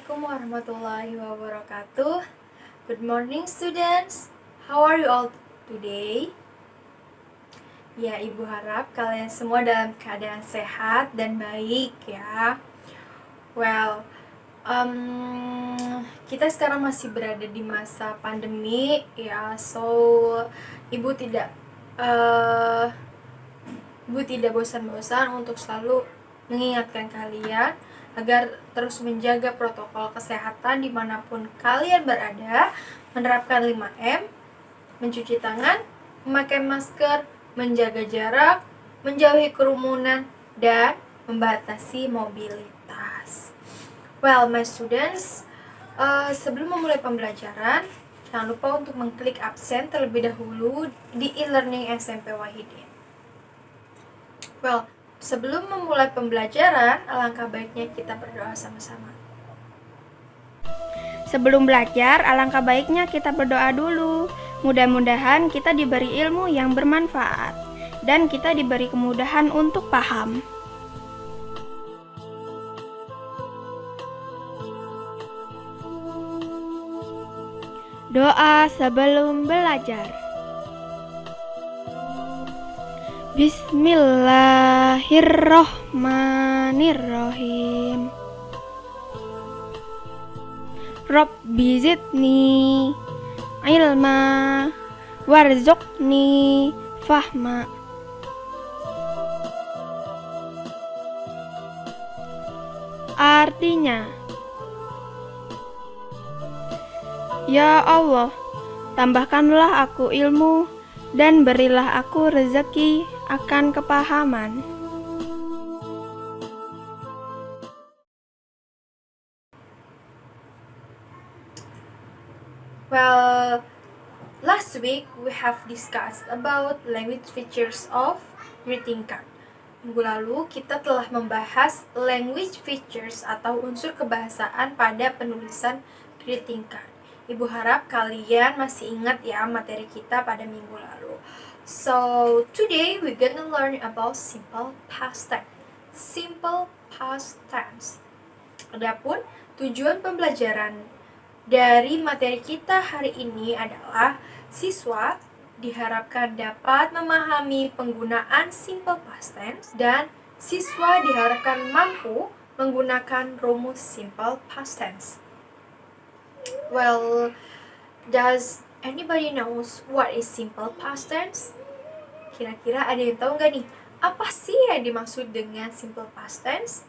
Assalamualaikum warahmatullahi wabarakatuh. Good morning students. How are you all today? Ya, Ibu harap kalian semua dalam keadaan sehat dan baik ya. Well, kita sekarang masih berada di masa pandemi ya. So, Ibu tidak bosan-bosan untuk selalu mengingatkan kalian agar terus menjaga protokol kesehatan dimanapun kalian berada, menerapkan 5M, mencuci tangan, memakai masker, menjaga jarak, menjauhi kerumunan, dan membatasi mobilitas. Well, my students, sebelum memulai pembelajaran, jangan lupa untuk mengklik absen terlebih dahulu di e-learning SMP Wahidin. Well, sebelum memulai pembelajaran, alangkah baiknya kita berdoa sama-sama. Sebelum belajar, alangkah baiknya kita berdoa dulu. Mudah-mudahan kita diberi ilmu yang bermanfaat dan kita diberi kemudahan untuk paham. Doa sebelum belajar. Bismillahirrohmanirrohim. Rabbi zidni ilma warzuqni fahma. Artinya, ya Allah, tambahkanlah aku ilmu dan berilah aku rezeki akan kepahaman. Well, last week we have discussed about language features of greeting card. Minggu lalu kita telah membahas language features atau unsur kebahasaan pada penulisan greeting card. Ibu harap kalian masih ingat ya materi kita pada minggu lalu. So, today we're gonna learn about simple past tense. Simple past tense. Adapun tujuan pembelajaran dari materi kita hari ini adalah siswa diharapkan dapat memahami penggunaan simple past tense dan siswa diharapkan mampu menggunakan rumus simple past tense. Well, does anybody knows what is simple past tense? Kira-kira ada yang tahu nggak nih, apa sih yang dimaksud dengan simple past tense?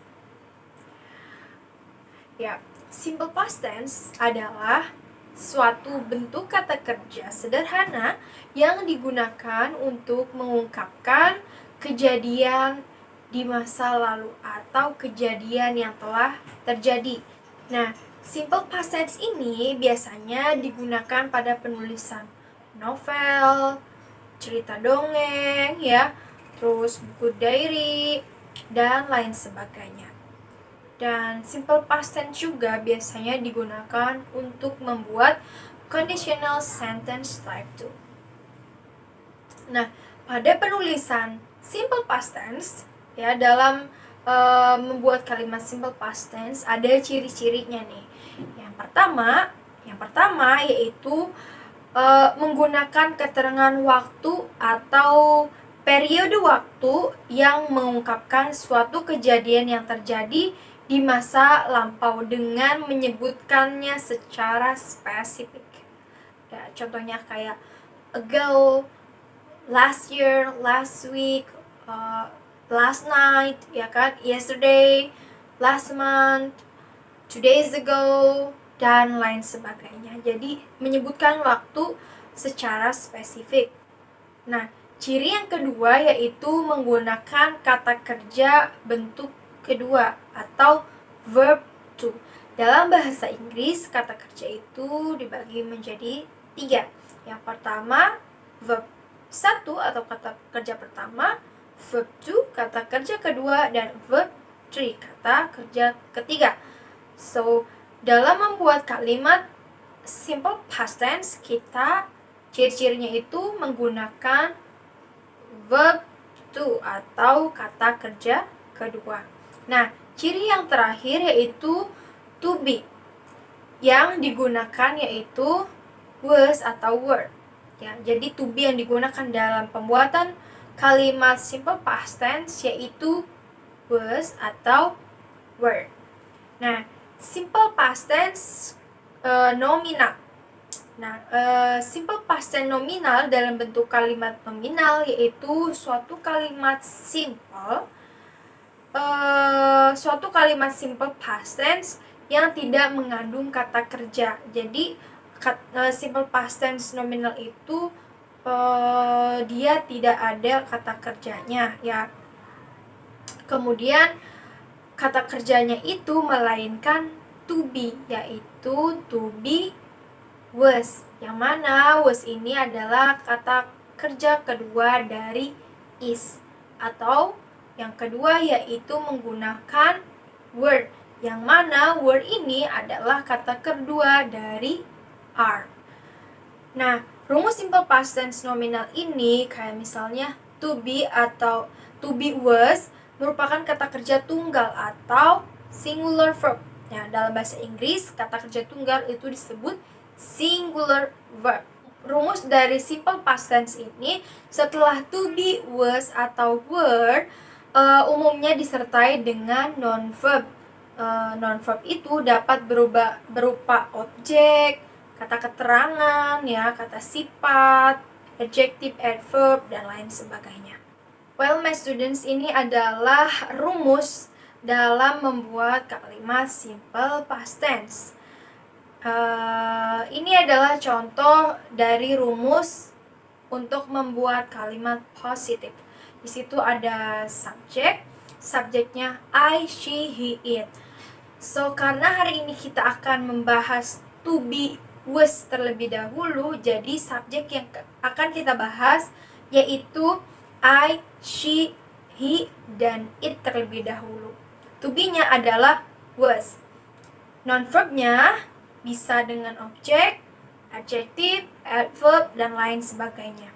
Ya, simple past tense adalah suatu bentuk kata kerja sederhana yang digunakan untuk mengungkapkan kejadian di masa lalu atau kejadian yang telah terjadi. Nah, simple past tense ini biasanya digunakan pada penulisan novel, cerita dongeng ya, terus buku diary dan lain sebagainya. Dan simple past tense juga biasanya digunakan untuk membuat conditional sentence type 2. Nah, pada penulisan simple past tense ya, dalam membuat kalimat simple past tense ada ciri-cirinya nih. Yang pertama yaitu menggunakan keterangan waktu atau periode waktu yang mengungkapkan suatu kejadian yang terjadi di masa lampau dengan menyebutkannya secara spesifik. Ya, contohnya kayak ago, last year, last week, last night, ya kan, yesterday, last month, 2 days ago, dan lain sebagainya. Jadi menyebutkan waktu secara spesifik. Nah, ciri yang kedua yaitu menggunakan kata kerja bentuk kedua atau verb to. Dalam bahasa Inggris, kata kerja itu dibagi menjadi 3. Yang pertama, verb 1 atau kata kerja pertama, verb 2 kata kerja kedua, dan verb 3 kata kerja ketiga. So, dalam membuat kalimat simple past tense, kita ciri-cirinya itu menggunakan verb to atau kata kerja kedua. Nah, ciri yang terakhir yaitu to be. yang digunakan yaitu was atau were. Ya, jadi to be yang digunakan dalam pembuatan kalimat simple past tense yaitu was atau were. Nah, simple past tense nominal. Nah, simple past tense nominal dalam bentuk kalimat nominal yaitu suatu kalimat simple past tense yang tidak mengandung kata kerja. Jadi simple past tense nominal itu dia tidak ada kata kerjanya ya. Kemudian kata kerjanya itu melainkan to be, yaitu to be was, yang mana was ini adalah kata kerja kedua dari is, atau yang kedua yaitu menggunakan were, yang mana were ini adalah kata kedua dari are. Nah, rumus simple past tense nominal ini kayak misalnya to be atau to be was merupakan kata kerja tunggal atau singular verb. Ya, dalam bahasa Inggris kata kerja tunggal itu disebut singular verb. Rumus dari simple past tense ini setelah to be, was atau were umumnya disertai dengan non-verb. Non-verb itu dapat berupa objek, kata keterangan, ya, kata sifat, adjective, adverb, dan lain sebagainya. Well, my students, ini adalah rumus dalam membuat kalimat simple past tense. Ini adalah contoh dari rumus untuk membuat kalimat positif. Di situ ada subjek, subjeknya I, she, he, it. So, karena hari ini kita akan membahas to be, was terlebih dahulu, jadi subjek yang akan kita bahas yaitu I, she, he, dan it terlebih dahulu. To be-nya adalah was. Non-verbnya bisa dengan objek, adjective, adverb, dan lain sebagainya.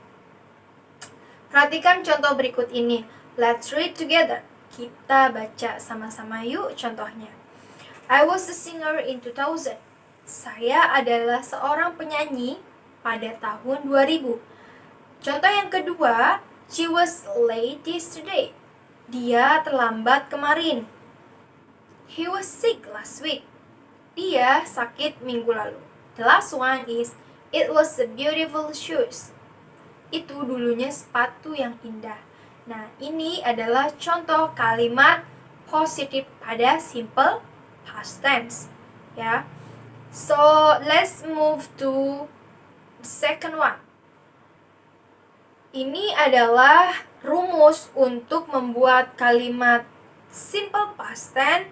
Perhatikan contoh berikut ini. Let's read together. Kita baca sama-sama yuk contohnya. I was a singer in 2000. Saya adalah seorang penyanyi pada tahun 2000. Contoh yang kedua, she was late yesterday. Dia terlambat kemarin. He was sick last week. Dia sakit minggu lalu. The last one is, it was a beautiful shoes. Itu dulunya sepatu yang indah. Nah, ini adalah contoh kalimat positif pada simple past tense, ya. So, let's move to the second one. Ini adalah rumus untuk membuat kalimat simple past tense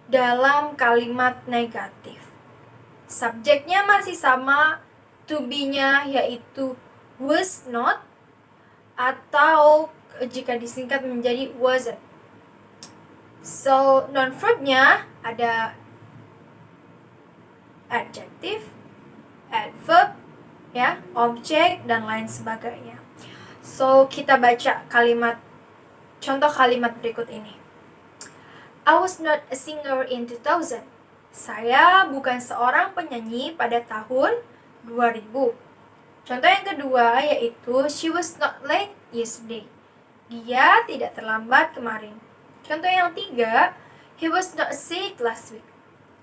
dalam kalimat negatif. Subjeknya masih sama, to be-nya yaitu was not, atau jika disingkat menjadi wasn't. So, non-verbnya ada adjective, adverb, ya, objek, dan lain sebagainya. So, kita baca contoh kalimat berikut ini. I was not a singer in 2000. Saya bukan seorang penyanyi pada tahun 2000. Contoh yang kedua yaitu she was not late yesterday. Dia tidak terlambat kemarin. Contoh yang tiga, he was not sick last week.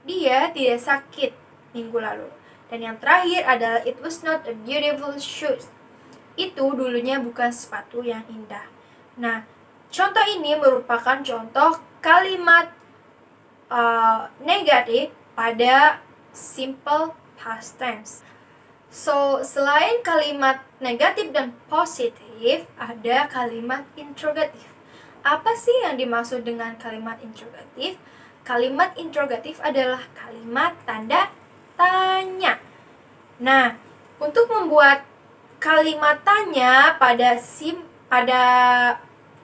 Dia tidak sakit minggu lalu. Dan yang terakhir adalah it was not a beautiful shoes. Itu dulunya bukan sepatu yang indah. Nah, contoh ini merupakan contoh kalimat negatif pada simple past tense. So, selain kalimat negatif dan positif, ada kalimat interrogatif. Apa sih yang dimaksud dengan kalimat interrogatif? Kalimat interrogatif adalah kalimat tanda tanya. Nah, untuk membuat kalimat tanya pada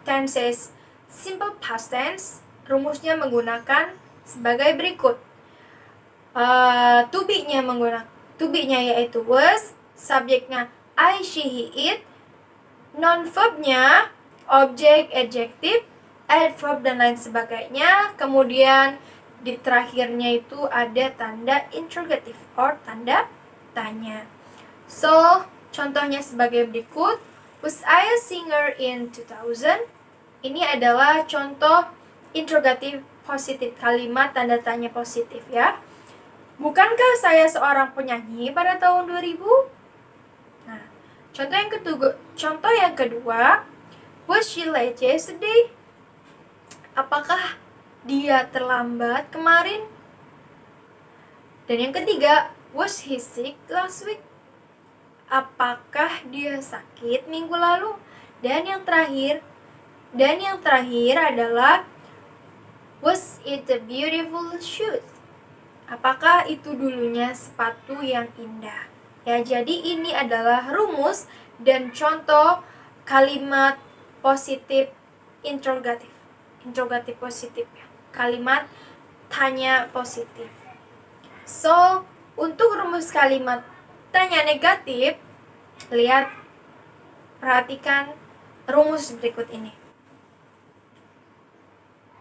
tenses simple past tense, rumusnya menggunakan sebagai berikut. To be-nya yaitu was, subjeknya I, she, he, it, non-verbnya objek, adjective, adverb, dan lain sebagainya. Kemudian di terakhirnya itu ada tanda interrogative or tanda tanya. So, contohnya sebagai berikut. Was I a singer in 2000? Ini adalah contoh interrogatif positif, kalimat tanda tanya positif ya. Bukankah saya seorang penyanyi pada tahun 2000? Nah, contoh yang kedua, was she late yesterday? Apakah dia terlambat kemarin? Dan yang ketiga, was he sick last week? Apakah dia sakit minggu lalu? Dan yang terakhir adalah, was it a beautiful shoes? Apakah itu dulunya sepatu yang indah? Ya, jadi ini adalah rumus dan contoh kalimat positif interrogatif positif ya. Kalimat tanya positif. So, untuk rumus kalimat tanya negatif, perhatikan rumus berikut ini.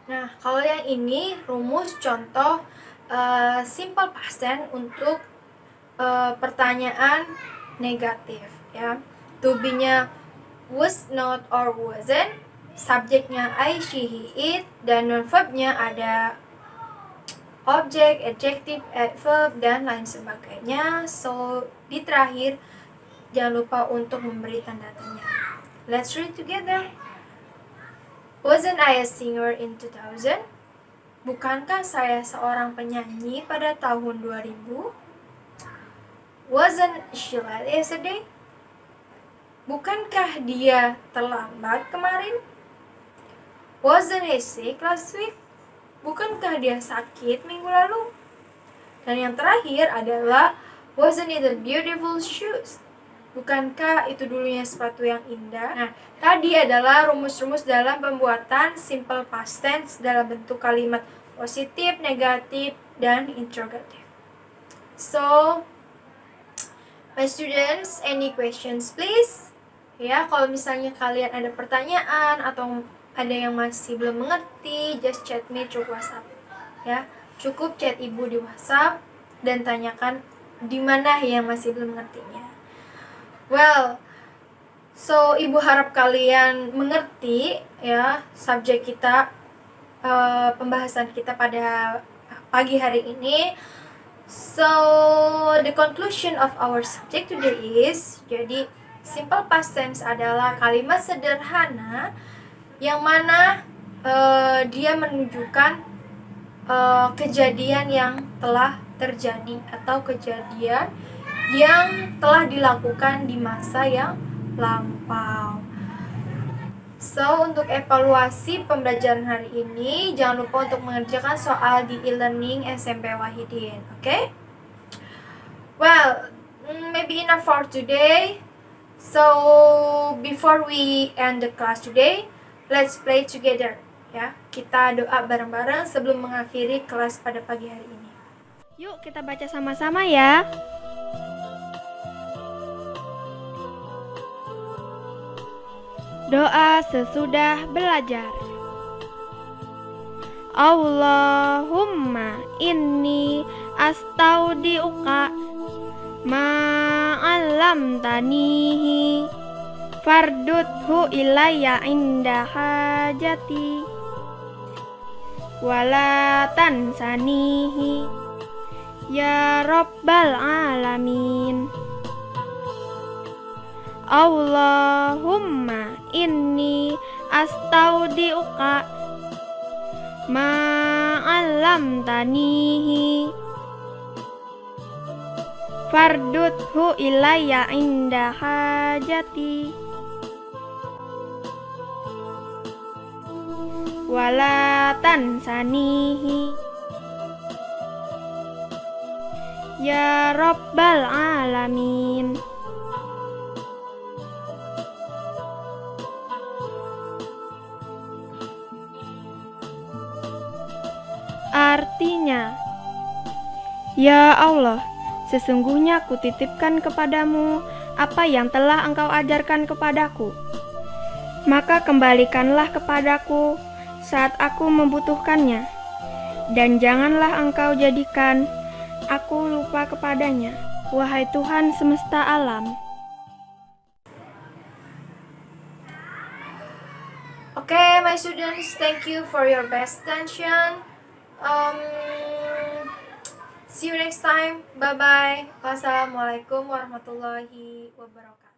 Nah, kalau yang ini rumus contoh simple past tense untuk pertanyaan negatif ya. To be-nya was, not, or wasn't. Subjeknya I, she, he, it. Dan non-verbnya ada objek, adjective, adverb, dan lain sebagainya. So, di terakhir jangan lupa untuk memberi tanda tanya. Let's read together. Wasn't I a singer in 2000? Bukankah saya seorang penyanyi pada tahun 2000? Wasn't she late yesterday? Bukankah dia terlambat kemarin? Wasn't he sick last week? Bukankah dia sakit minggu lalu? Dan yang terakhir adalah, wasn't it a beautiful shoes? Bukankah itu dulunya sepatu yang indah? Nah, tadi adalah rumus-rumus dalam pembuatan simple past tense dalam bentuk kalimat positif, negatif, dan interrogative. So, my students, any questions please? Ya, kalau misalnya kalian ada pertanyaan atau ada yang masih belum mengerti, just chat me through WhatsApp. Ya, cukup chat ibu di WhatsApp dan tanyakan di mana yang masih belum mengertinya. Well, so ibu harap kalian mengerti ya subjek kita, pembahasan kita pada pagi hari ini. So, the conclusion of our subject today is, jadi simple past tense adalah kalimat sederhana yang mana dia menunjukkan kejadian yang telah terjadi atau kejadian yang telah dilakukan di masa yang lampau. So, untuk evaluasi pembelajaran hari ini, jangan lupa untuk mengerjakan soal di e-learning SMP Wahidin, okay? Well, maybe enough for today. So, before we end the class today, let's pray together, ya. Kita doa bareng-bareng sebelum mengakhiri kelas pada pagi hari ini. Yuk kita baca sama-sama ya. Doa sesudah belajar. Allahumma inni astaudiuka ma'allamtanihi farduthu ilayya inda hajati wala tansanihi ya rabbal alamin. Allahumma inni astaudiuka ma'allamtanihi farduthu ilayya inda hajati wala tansanihi ya rabbal alamin. Artinya, ya Allah, sesungguhnya kutitipkan kepadamu apa yang telah engkau ajarkan kepadaku. Maka kembalikanlah kepadaku saat aku membutuhkannya. dan janganlah engkau jadikan aku lupa kepadanya, wahai Tuhan semesta alam. Okay, my students, thank you for your best attention. See you next time. Bye-bye. Wassalamualaikum warahmatullahi wabarakatuh.